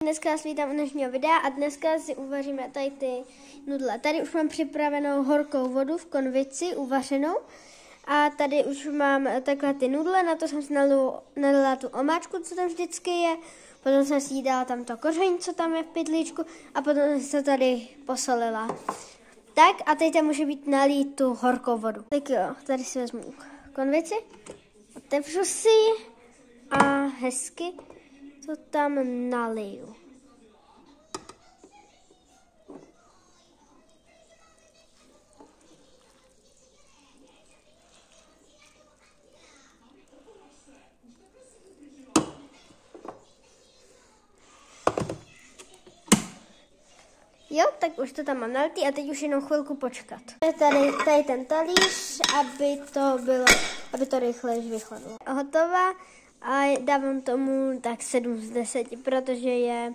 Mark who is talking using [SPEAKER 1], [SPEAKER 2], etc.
[SPEAKER 1] Dneska vás vítám u dnešního videa a dneska si uvaříme tady ty nudle. Tady už mám připravenou horkou vodu v konvici, uvařenou. A tady už mám takhle ty nudle, na to jsem si nalila tu omáčku, co tam vždycky je. Potom jsem si dala tam to koření, co tam je v pytlíčku a potom jsem se tady posolila. Tak a teď tam může být nalít tu horkou vodu. Tak jo, tady si vezmu konvici, otevřu si a hezky to tam naliju. Jo, tak už to tam mám nalitý a teď už jenom chvilku počkat. Tady ten talíř, aby to rychle vychladlo. Hotová a dávám tomu tak 7 z 10, protože je